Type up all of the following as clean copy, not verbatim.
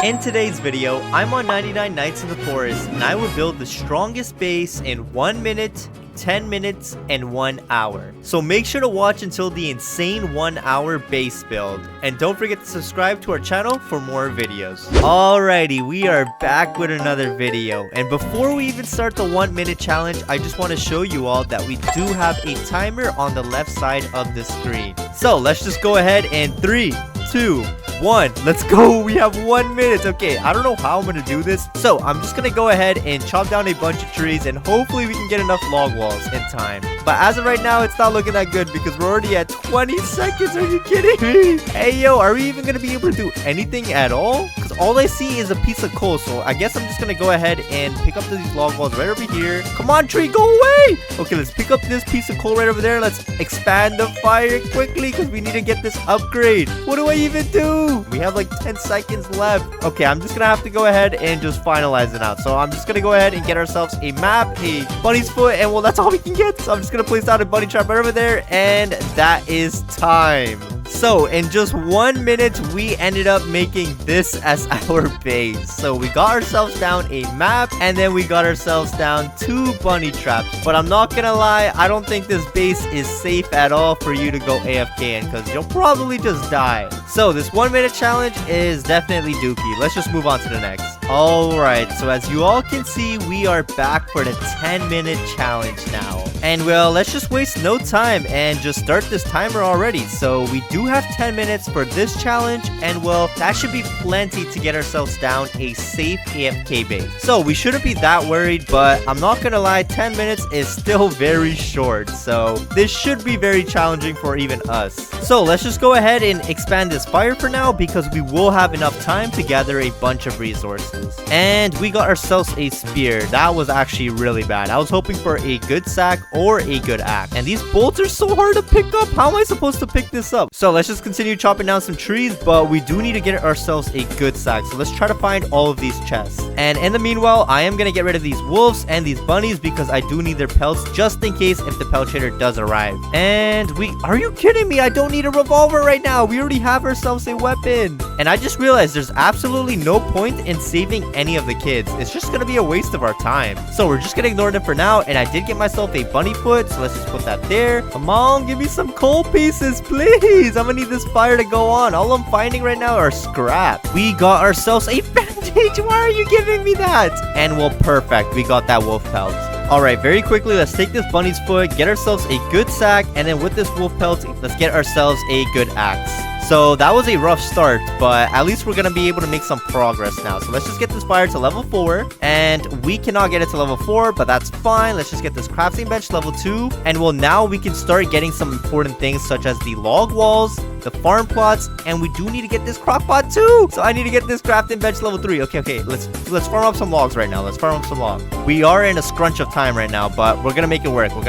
In today's video, I'm on 99 Nights in the Forest, and I will build the strongest base in 1 minute, 10 minutes, and 1 hour. So make sure to watch until the insane 1 hour base build. And don't forget to subscribe to our channel for more videos. Alrighty, we are back with another video. And before we even start the 1 minute challenge, I just want to show you all that we do have a timer on the left side of the screen. So let's just go ahead and 3, 2, 1, let's go. We have 1 minute. Okay, I don't know how I'm gonna do this, so I'm just gonna go ahead and chop down a bunch of trees, and hopefully we can get enough log walls in time. But as of right now, it's not looking that good because we're already at 20 seconds. Are you kidding me? Hey yo, are we even gonna be able to do anything at all? Because all I see is a piece of coal, so I guess I'm just gonna go ahead and pick up these log walls right over here. Come on, tree, go away. Okay, let's pick up this piece of coal right over there. Let's expand the fire quickly because we need to get this upgrade. What do I even do? We have like 10 seconds left. Okay, I'm just gonna have to go ahead and just finalize it out. So I'm just gonna go ahead and get ourselves a map, a bunny's foot, and well, that's all we can get. So I'm just gonna place down a bunny trap right over there, and that is time. So in just 1 minute, we ended up making this as our base. So we got ourselves down a map, and then we got ourselves down 2 bunny traps. But I'm not gonna lie, I don't think this base is safe at all for you to go AFK in, because you'll probably just die. So this 1 minute challenge is definitely dookie. Let's just move on to the next. Alright, so as you all can see, we are back for the 10-minute challenge now. And well, let's just waste no time and just start this timer already. So we do have 10 minutes for this challenge, and well, that should be plenty to get ourselves down a safe AFK base. So we shouldn't be that worried, but I'm not gonna lie, 10 minutes is still very short. So this should be very challenging for even us. So let's just go ahead and expand this fire for now, because we will have enough time to gather a bunch of resources. And we got ourselves a spear. That was actually really bad. I was hoping for a good sack or a good axe. And these bolts are so hard to pick up. How am I supposed to pick this up? So let's just continue chopping down some trees, but we do need to get ourselves a good sack. So let's try to find all of these chests. And in the meanwhile, I am going to get rid of these wolves and these bunnies because I do need their pelts just in case if the pelt trader does arrive. And are you kidding me? I don't need a revolver right now. We already have ourselves a weapon. And I just realized there's absolutely no point in saving any of the kids. It's just gonna be a waste of our time. So we're just gonna ignore them for now. And I did get myself a bunny foot, so let's just put that there. Come on, give me some coal pieces, please. I'm gonna need this fire to go on. All I'm finding right now are scrap. We got ourselves a bandage. Why are you giving me that? And well, perfect, we got that wolf pelt. Alright, very quickly, let's take this bunny's foot, get ourselves a good sack, and then with this wolf pelt, let's get ourselves a good axe. So that was a rough start, but at least we're going to be able to make some progress now. So let's just get this fire to level 4, and we cannot get it to level 4, but that's fine. Let's just get this crafting bench level 2, and well, now we can start getting some important things such as the log walls, the farm plots, and we do need to get this crock pot too. So I need to get this crafting bench level 3. Okay, let's farm up some logs right now. Let's farm up some logs. We are in a scrunch of time right now, but we're gonna make it work. You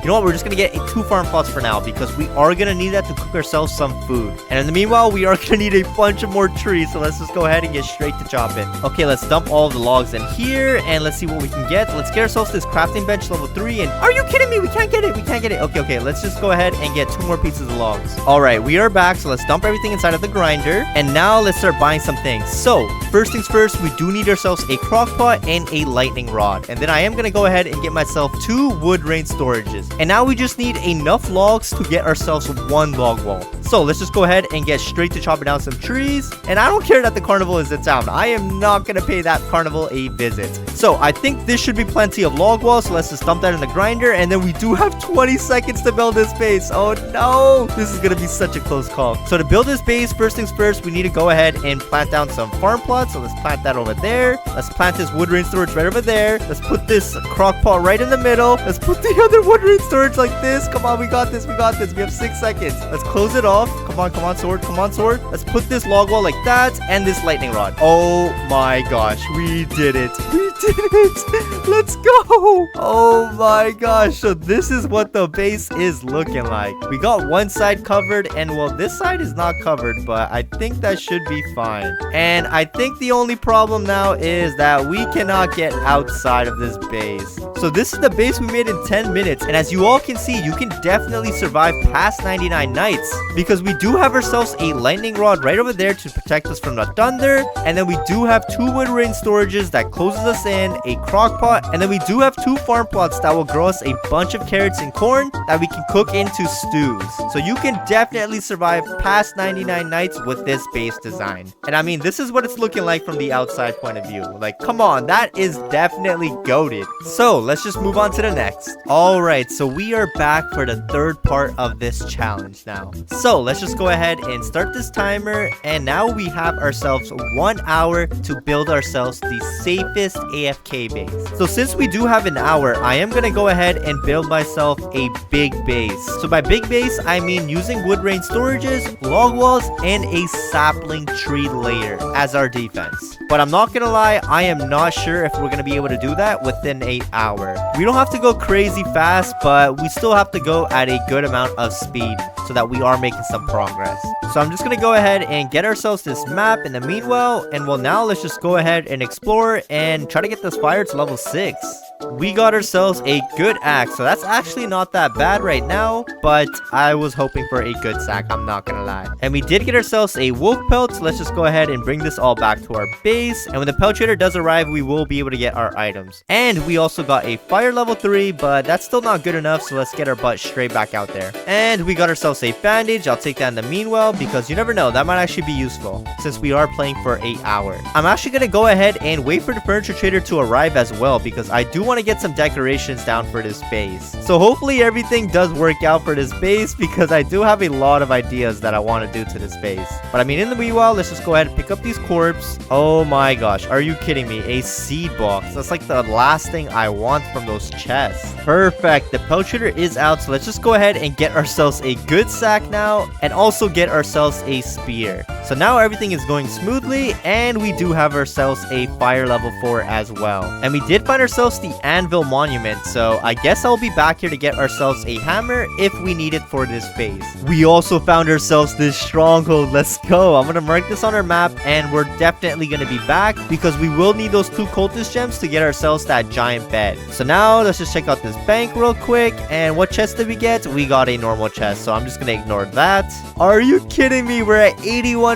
know what? We're just gonna get 2 farm plots for now because we are gonna need that to cook ourselves some food. And in the meanwhile, we are gonna need a bunch of more trees. So let's just go ahead and get straight to chopping. Okay, let's dump all of the logs in here and let's see what we can get. Let's get ourselves this crafting bench level 3. And are you kidding me? We can't get it. Okay, let's just go ahead and get 2 more pieces of logs. All right, we are back. So let's dump everything inside of the grinder. And now let's start buying some things. So first things first, we do need ourselves a crock pot and a lightning rod. And then I am going to go ahead and get myself 2 wood rain storages. And now we just need enough logs to get ourselves 1 log wall. So let's just go ahead and get straight to chopping down some trees. And I don't care that the carnival is in town. I am not going to pay that carnival a visit. So I think this should be plenty of log walls. So let's just dump that in the grinder. And then we do have 20 seconds to build this base. Oh no, this is going to be such a close call. So to build this base, first things first, we need to go ahead and plant down some farm plots. So let's plant that over there. Let's plant this wood rain storage right over there. Let's put this crock pot right in the middle. Let's put the other wood rain storage like this. Come on, we got this. We have 6 seconds. Let's close it off. Come on, sword. Let's put this log wall like that and this lightning rod. Oh my gosh, we did it. Let's go. Oh my gosh. So this is what the base is looking like. We got one side covered, and And well, this side is not covered, but I think that should be fine. And I think the only problem now is that we cannot get outside of this base. So this is the base we made in 10 minutes. And as you all can see, you can definitely survive past 99 nights because we do have ourselves a lightning rod right over there to protect us from the thunder. And then we do have 2 wood rain storages that closes us in, a crock pot, and then we do have 2 farm plots that will grow us a bunch of carrots and corn that we can cook into stews. So you can definitely survive past 99 nights with this base design. And I mean, this is what it's looking like from the outside point of view. Like, come on, that is definitely goated. So let's just move on to the next. Alright, so we are back for the third part of this challenge now. So let's just go ahead and start this timer. And now we have ourselves 1 hour to build ourselves the safest AFK base. So since we do have an hour, I am gonna go ahead and build myself a big base. So by big base, I mean using wood rain storages, log walls, and a sapling tree layer as our defense. But I'm not gonna lie, I am not sure if we're gonna be able to do that within an hour. We don't have to go crazy fast, but we still have to go at a good amount of speed so that we are making some progress. So I'm just gonna go ahead and get ourselves this map in the meanwhile, and well, now let's just go ahead and explore and try to get this fire to level 6. We got ourselves a good axe, so that's actually not that bad right now, but I was hoping for a good sack, I'm not gonna lie. And we did get ourselves a wolf pelt, so let's just go ahead and bring this all back to our base. And when the pelt trader does arrive, we will be able to get our items. And we also got a fire level 3, but that's still not good enough, so let's get our butt straight back out there. And we got ourselves a bandage. I'll take that in the meanwhile, because you never know, that might actually be useful since we are playing for 8 hours. I'm actually gonna go ahead and wait for the furniture trader to arrive as well, because I do want to get some decorations down for this base. So hopefully everything does work out for this base, because I do have a lot of ideas that I want to do to this base. But I mean, in the meanwhile, let's just go ahead and pick up these corpses. Oh my gosh, are you kidding me? A seed box. That's like the last thing I want from those chests. Perfect. The pelt trader is out, so let's just go ahead and get ourselves a good sack now, and also get ourselves a spear. So now everything is going smoothly, and we do have ourselves a fire level 4 as well. And we did find ourselves the anvil monument, so I guess I'll be back here to get ourselves a hammer if we need it for this base. We also found ourselves this stronghold. Let's go. I'm gonna mark this on our map, and we're definitely gonna be back because we will need those 2 cultist gems to get ourselves that giant bed. So now let's just check out this bank real quick. And what chest did we get? We got a normal chest, so I'm just gonna ignore that. Are you kidding me? We're at 81%.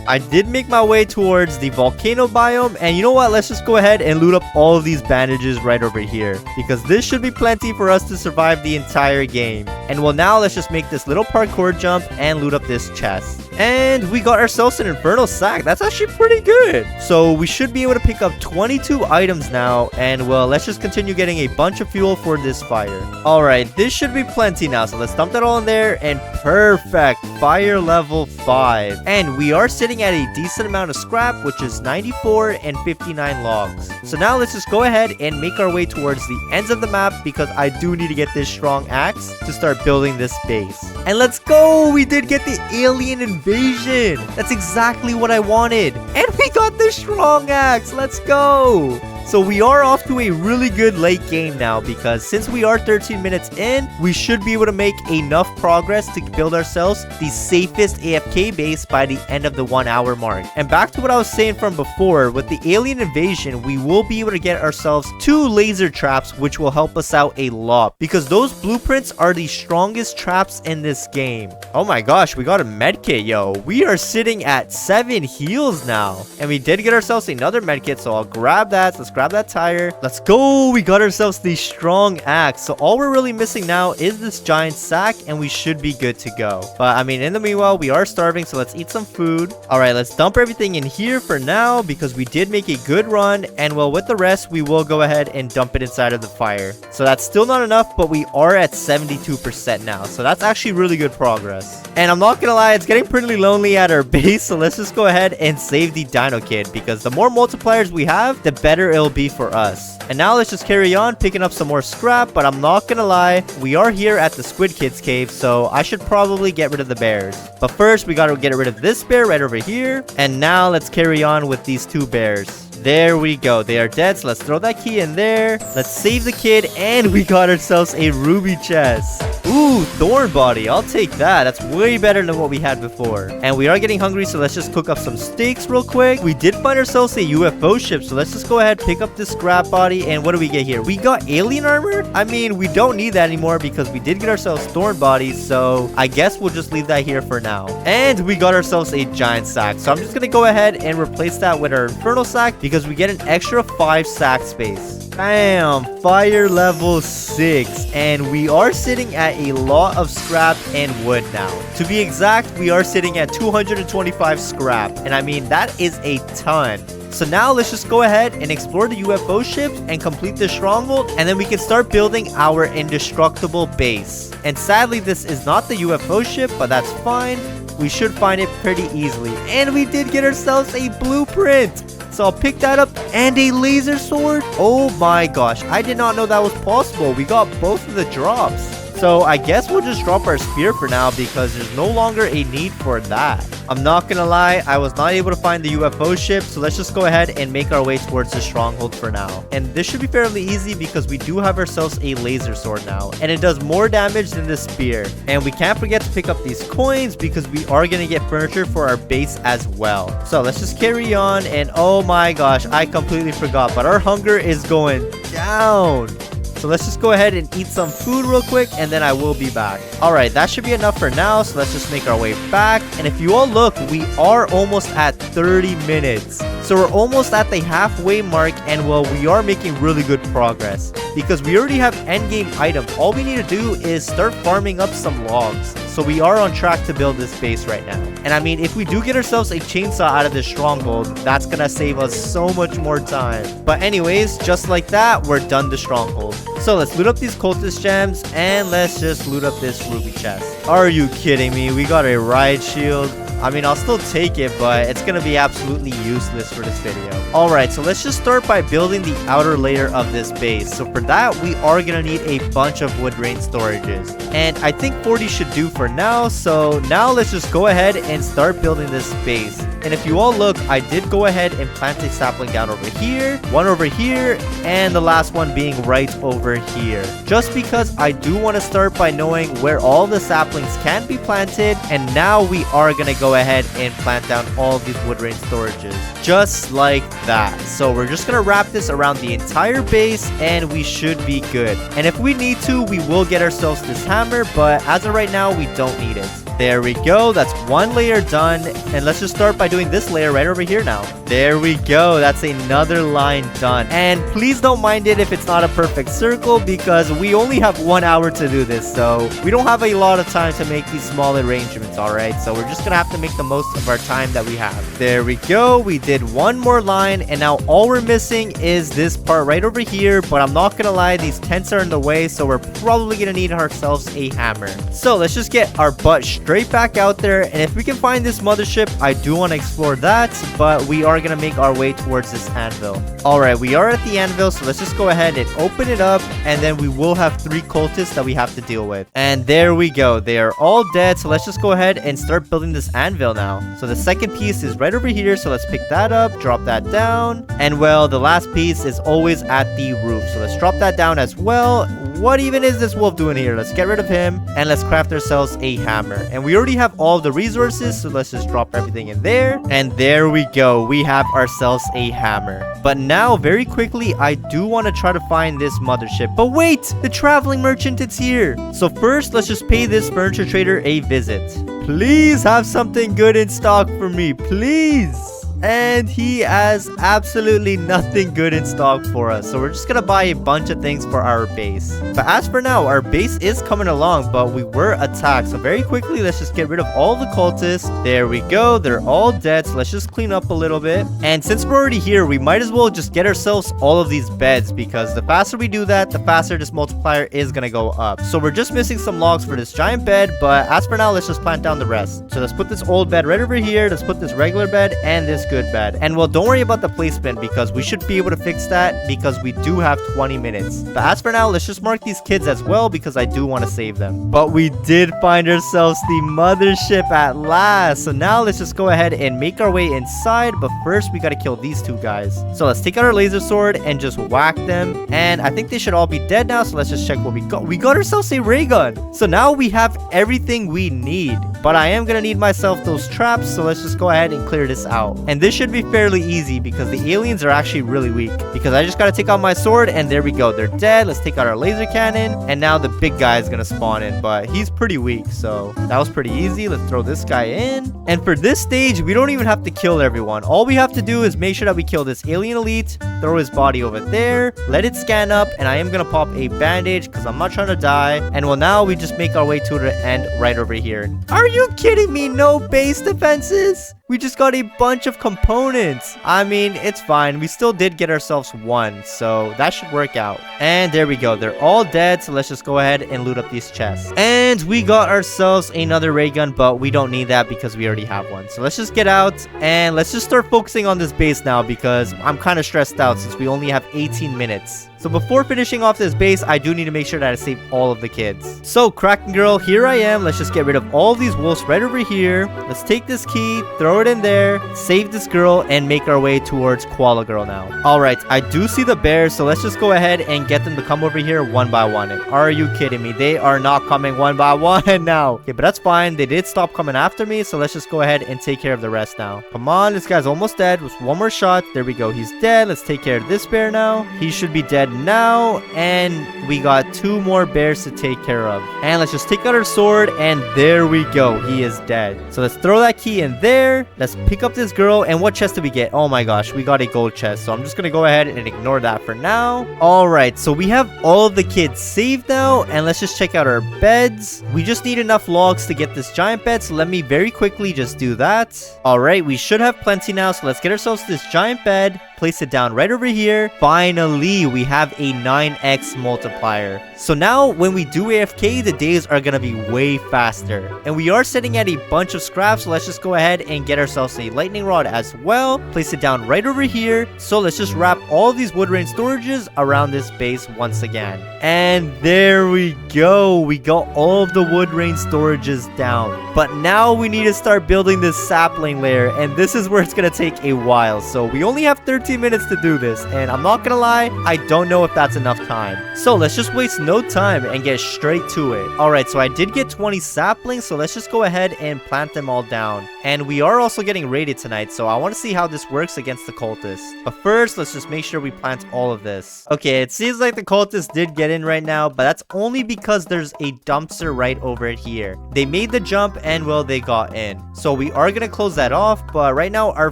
I did make my way towards the volcano biome, and you know what? Let's just go ahead and loot up all of these bandages right over here, because this should be plenty for us to survive the entire game. And well, now let's just make this little parkour jump and loot up this chest. And we got ourselves an infernal sack. That's actually pretty good. So we should be able to pick up 22 items now. And well, let's just continue getting a bunch of fuel for this fire. Alright, this should be plenty now. So let's dump that all in there. And perfect. Fire level 5. And we are sitting at a decent amount of scrap, which is 94 and 59 logs. So now let's just go ahead and make our way towards the ends of the map, because I do need to get this strong axe to start building this base. And let's go! We did get the alien invasion! That's exactly what I wanted! And we got the strong axe! Let's go! So we are off to a really good late game now, because since we are 13 minutes in, we should be able to make enough progress to build ourselves the safest AFK base by the end of the 1 hour mark. And back to what I was saying from before, with the alien invasion, we will be able to get ourselves 2 laser traps, which will help us out a lot, because those blueprints are the strongest traps in this game. Oh my gosh, we got a medkit, yo. We are sitting at 7 heals now. And we did get ourselves another medkit, so I'll grab that. Let's grab that tire. Let's go. We got ourselves the strong axe. So all we're really missing now is this giant sack, and we should be good to go. But I mean, in the meanwhile, we are starving, so let's eat some food. All right, let's dump everything in here for now, because we did make a good run. And well, with the rest, we will go ahead and dump it inside of the fire. So that's still not enough, but we are at 72% now. So that's actually really good progress. And I'm not gonna lie, it's getting pretty lonely at our base. So let's just go ahead and save the Dino Kid, because the more multipliers we have, the better it'll be for us. And now let's just carry on picking up some more scrap. But I'm not gonna lie, we are here at the Squid Kids cave, so I should probably get rid of the bears. But first, we gotta get rid of this bear right over here. And now let's carry on with these 2 bears. There we go. They are dead, so let's throw that key in there. Let's save the kid, and we got ourselves a ruby chest. Ooh, thorn body. I'll take that. That's way better than what we had before. And we are getting hungry, so let's just cook up some steaks real quick. We did find ourselves a UFO ship, so let's just go ahead, pick up this scrap body. And what do we get here? We got alien armor? I mean, we don't need that anymore because we did get ourselves thorn bodies, so I guess we'll just leave that here for now. And we got ourselves a giant sack, so I'm just gonna go ahead and replace that with our infernal sack because we get an extra 5 sack space. Bam! Fire level 6. And we are sitting at a lot of scrap and wood now. To be exact, we are sitting at 225 scrap. And I mean, that is a ton. So now let's just go ahead and explore the UFO ships and complete the stronghold, and then we can start building our indestructible base. And sadly, this is not the UFO ship, but that's fine. We should find it pretty easily. And we did get ourselves a blueprint. So I'll pick that up, and a laser sword. Oh my gosh, I did not know that was possible. We got both of the drops. So I guess we'll just drop our spear for now because there's no longer a need for that. I'm not gonna lie, I was not able to find the UFO ship, so let's just go ahead and make our way towards the stronghold for now. And this should be fairly easy because we do have ourselves a laser sword now, and it does more damage than the spear. And we can't forget to pick up these coins because we are gonna get furniture for our base as well. So let's just carry on, and oh my gosh, I completely forgot, but our hunger is going down. So let's just go ahead and eat some food real quick, and then I will be back. Alright, that should be enough for now, so let's just make our way back. And if you all look, we are almost at 30 minutes. So we're almost at the halfway mark, and well, we are making really good progress. Because we already have endgame items. All we need to do is start farming up some logs. So we are on track to build this base right now. And I mean, if we do get ourselves a chainsaw out of this stronghold, that's gonna save us so much more time. But anyways, just like that, we're done the stronghold. So let's loot up these cultist gems, and let's just loot up this ruby chest. Are you kidding me? We got a riot shield. I mean, I'll still take it, but it's gonna be absolutely useless for this video. Alright, so let's just start by building the outer layer of this base. So for that, we are gonna need a bunch of wood grain storages. And I think 40 should do for now, so now let's just go ahead and start building this base. And if you all look, I did go ahead and plant a sapling down over here, one over here, and the last one being right over here. Just because I do want to start by knowing where all the saplings can be planted, and now we are gonna go ahead and plant down all of these wood grain storages. Just like that. So we're just gonna wrap this around the entire base, and we should be good. And if we need to, we will get ourselves this hammer, but as of right now, we don't need it. There we go. That's one layer done. And let's just start by doing this layer right over here now. There we go. That's another line done. And please don't mind it if it's not a perfect circle because we only have 1 hour to do this. So we don't have a lot of time to make these small arrangements, alright? So we're just going to have to make the most of our time that we have. There we go. We did one more line. And now all we're missing is this part right over here. But I'm not going to lie. These tents are in the way. So we're probably going to need ourselves a hammer. So let's just get our butt straight back out there, and if we can find this mothership, I do want to explore that, but we are gonna make our way towards this anvil. Alright, we are at the anvil, so let's just go ahead and open it up, and then we will have 3 cultists that we have to deal with. And there we go. They are all dead, so let's just go ahead and start building this anvil now. So the second piece is right over here, so let's pick that up, drop that down, and well, the last piece is always at the roof, so let's drop that down as well. What even is this wolf doing here? Let's get rid of him, and let's craft ourselves a hammer. And we already have all the resources, so let's just drop everything in there. And there we go. We have ourselves a hammer. But now, very quickly, I do want to try to find this mothership. But wait! The traveling merchant is here! So first, let's just pay this furniture trader a visit. Please have something good in stock for me. Please! And he has absolutely nothing good in stock for us. So we're just gonna buy a bunch of things for our base. But as for now, our base is coming along, but we were attacked. So very quickly, let's just get rid of all the cultists. There we go. They're all dead. So let's just clean up a little bit. And since we're already here, we might as well just get ourselves all of these beds, because the faster we do that, the faster this multiplier is gonna go up. So we're just missing some logs for this giant bed, but as for now, let's just plant down the rest. So let's put this old bed right over here. Let's put this regular bed and this good bet. And well, don't worry about the placement because we should be able to fix that because we do have 20 minutes. But as for now, let's just mark these kids as well because I do want to save them. But we did find ourselves the mothership at last. So now let's just go ahead and make our way inside. But first, we got to kill these two guys. So let's take out our laser sword and just whack them. And I think they should all be dead now. So let's just check what we got. We got ourselves a ray gun. So now we have everything we need. But I am going to need myself those traps. So let's just go ahead and clear this out. And this should be fairly easy because the aliens are actually really weak. Because I just got to take out my sword and there we go. They're dead. Let's take out our laser cannon. And now the big guy is going to spawn in. But he's pretty weak. So that was pretty easy. Let's throw this guy in. And for this stage, we don't even have to kill everyone. All we have to do is make sure that we kill this alien elite. Throw his body over there. Let it scan up. And I am going to pop a bandage because I'm not trying to die. And well, now we just make our way to the end right over here. Are you kidding me? No base defenses? We just got a bunch of components. I mean, it's fine. We still did get ourselves one, so that should work out. And there we go. They're all dead, so let's just go ahead and loot up these chests. And we got ourselves another ray gun, but we don't need that because we already have one. So let's just get out and let's just start focusing on this base now because I'm kind of stressed out since we only have 18 minutes. So before finishing off this base, I do need to make sure that I save all of the kids. So Kraken Girl, here I am. Let's just get rid of all these wolves right over here. Let's take this key, throw it in there, save this girl, and make our way towards Koala Girl now. Alright, I do see the bears, so let's just go ahead and get them to come over here one by one. And are you kidding me? They are not coming one by one now. Okay, but that's fine. They did stop coming after me, so let's just go ahead and take care of the rest now. Come on, this guy's almost dead. With one more shot. There we go. He's dead. Let's take care of this bear now. He should be dead now, and we got two more bears to take care of. And let's just take out our sword, and there we go. He is dead. So let's throw that key in there. Let's pick up this girl. And what chest did we get? Oh my gosh, we got a gold chest. So I'm just gonna go ahead and ignore that for now. All right, so we have all of the kids saved now, and let's just check out our beds. We just need enough logs to get this giant bed, so let me very quickly just do that. All right, we should have plenty now, so let's get ourselves this giant bed. Place it down right over here. Finally, we have a 9x multiplier. So now when we do AFK, the days are gonna be way faster. And we are sitting at a bunch of scraps, so let's just go ahead and get ourselves a lightning rod as well. Place it down right over here. So let's just wrap all these wood rain storages around this base once again. And there we go. We got all of the wood rain storages down. But now we need to start building this sapling layer, and this is where it's gonna take a while. So we only have 13 minutes to do this, and I'm not gonna lie, I don't know if that's enough time. So let's just waste no time and get straight to it. Alright, so I did get 20 saplings, so let's just go ahead and plant them all down. And we are also getting raided tonight, so I want to see how this works against the cultists. But first, let's just make sure we plant all of this. Okay, it seems like the cultists did get in right now, but that's only because there's a dumpster right over here. They made the jump and, well, they got in. So we are gonna close that off, but right now our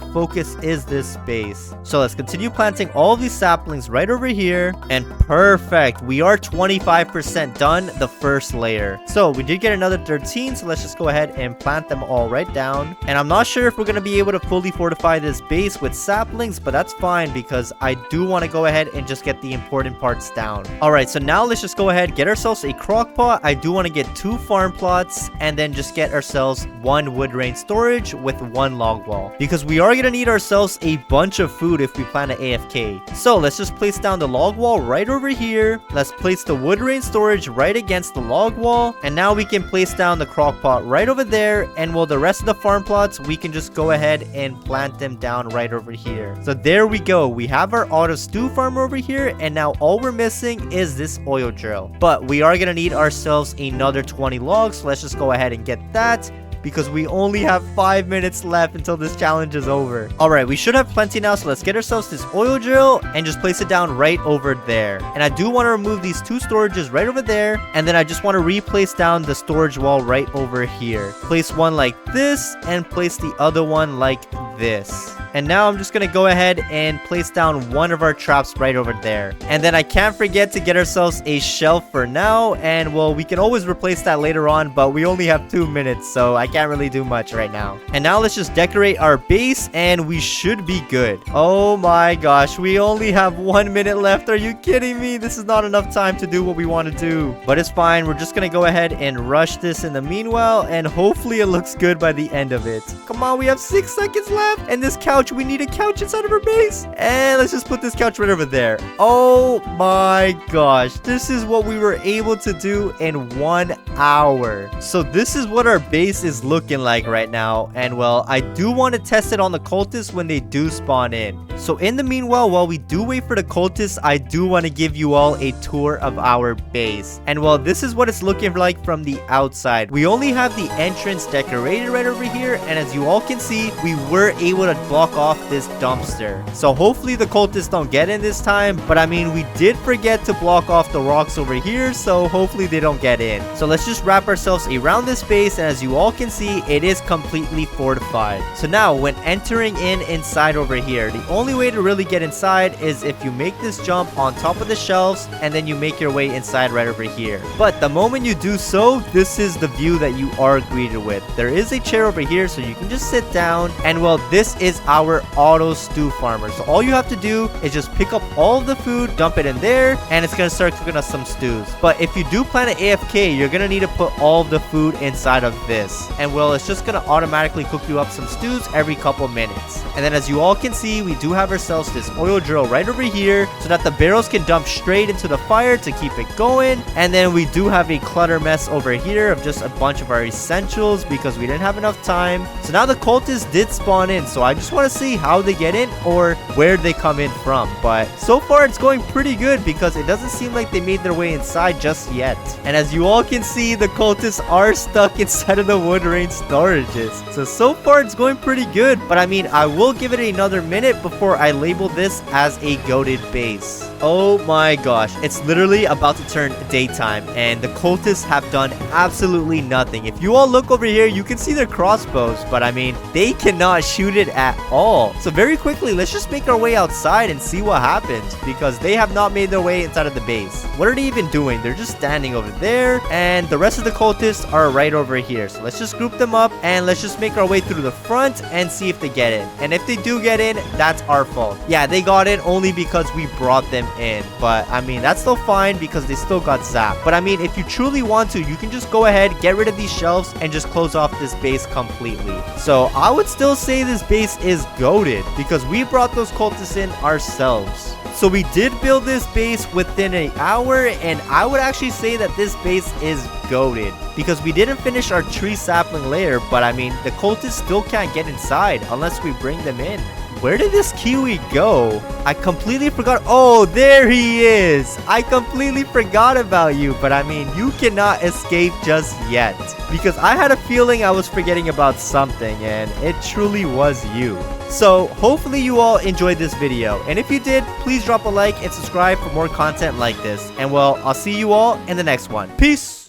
focus is this space. So let's continue planting all of these saplings right over here. And perfect, we are 25% done the first layer. So we did get another 13, so let's just go ahead and plant them all right down. And I'm not sure if we're gonna be able to fully fortify this base with saplings, but that's fine because I do want to go ahead and just get the important parts down. Alright, so now let's just go ahead, get ourselves a crock pot. I do want to get 2 farm plots and then just get ourselves 1 wood rain storage with 1 log wall, because we are gonna need ourselves a bunch of food if we plan to AFK. So let's just place down the log wall right over here. Let's place the wood rain storage right against the log wall, and now we can place down the crock pot right over there. And well, the rest of the farm plots, we can just go ahead and plant them down right over here. So there we go. We have our auto stew farm over here, and now all we're missing is this oil drill. But we are gonna need ourselves another 20 logs, so let's just go ahead and get that, because we only have 5 minutes left until this challenge is over. Alright, we should have plenty now, so let's get ourselves this oil drill and just place it down right over there. And I do want to remove these 2 storages right over there, and then I just want to replace down the storage wall right over here. Place one like this, and place the other one like this. And now I'm just gonna go ahead and place down one of our traps right over there. And then I can't forget to get ourselves a shelf for now, and well, we can always replace that later on, but we only have 2 minutes, so I can't really do much right now. And now let's just decorate our base, and we should be good. Oh my gosh, we only have 1 minute left. Are you kidding me? This is not enough time to do what we want to do. But it's fine, we're just gonna go ahead and rush this in the meanwhile, and hopefully it looks good by the end of it. Come on, we have 6 seconds left. have. And this couch, we need a couch inside of our base. And let's just put this couch right over there. Oh my gosh. This is what we were able to do in 1 hour. So this is what our base is looking like right now. And well, I do want to test it on the cultists when they do spawn in. So in the meanwhile, while we do wait for the cultists, I do want to give you all a tour of our base. And well, this is what it's looking like from the outside. We only have the entrance decorated right over here. And as you all can see, we were able to block off this dumpster. So hopefully the cultists don't get in this time. But I mean, we did forget to block off the rocks over here. So hopefully they don't get in. So let's just wrap ourselves around this base. And as you all can see, it is completely fortified. So now when entering inside over here, the only way to really get inside is if you make this jump on top of the shelves and then you make your way inside right over here. But the moment you do so, this is the view that you are greeted with. There is a chair over here so you can just sit down, and well, this is our auto stew farmer. So all you have to do is just pick up all of the food, dump it in there, and it's gonna start cooking us some stews. But if you do plan an AFK, you're gonna need to put all of the food inside of this, and well, it's just gonna automatically cook you up some stews every couple minutes. And then as you all can see, we do have ourselves this oil drill right over here so that the barrels can dump straight into the fire to keep it going. And then we do have a clutter mess over here of just a bunch of our essentials because we didn't have enough time. So now the cultists did spawn in, so I just want to see how they get in or where they come in from. But so far it's going pretty good because it doesn't seem like they made their way inside just yet. And as you all can see, the cultists are stuck inside of the wood rain storages. So far it's going pretty good, but I mean, I will give it another minute before I label this as a goated base. Oh my gosh, it's literally about to turn daytime and the cultists have done absolutely nothing. If you all look over here, you can see their crossbows, but I mean, they cannot shoot it at all. So very quickly, let's just make our way outside and see what happens because they have not made their way inside of the base. What are they even doing? They're just standing over there and the rest of the cultists are right over here. So let's just group them up and let's just make our way through the front and see if they get in. And if they do get in, that's our fault. Yeah, they got in only because we brought them in, but I mean, that's still fine because they still got zapped. But I mean, if you truly want to, you can just go ahead, get rid of these shelves and just close off this base completely. So I would still say this base is goated because we brought those cultists in ourselves. So we did build this base within an hour, and I would actually say that this base is goated because we didn't finish our tree sapling layer. But I mean, the cultists still can't get inside unless we bring them in. Where did this kiwi go? I completely forgot. Oh, there he is. I completely forgot about you. But I mean, you cannot escape just yet because I had a feeling I was forgetting about something and it truly was you. So hopefully you all enjoyed this video. And if you did, please drop a like and subscribe for more content like this. And well, I'll see you all in the next one. Peace.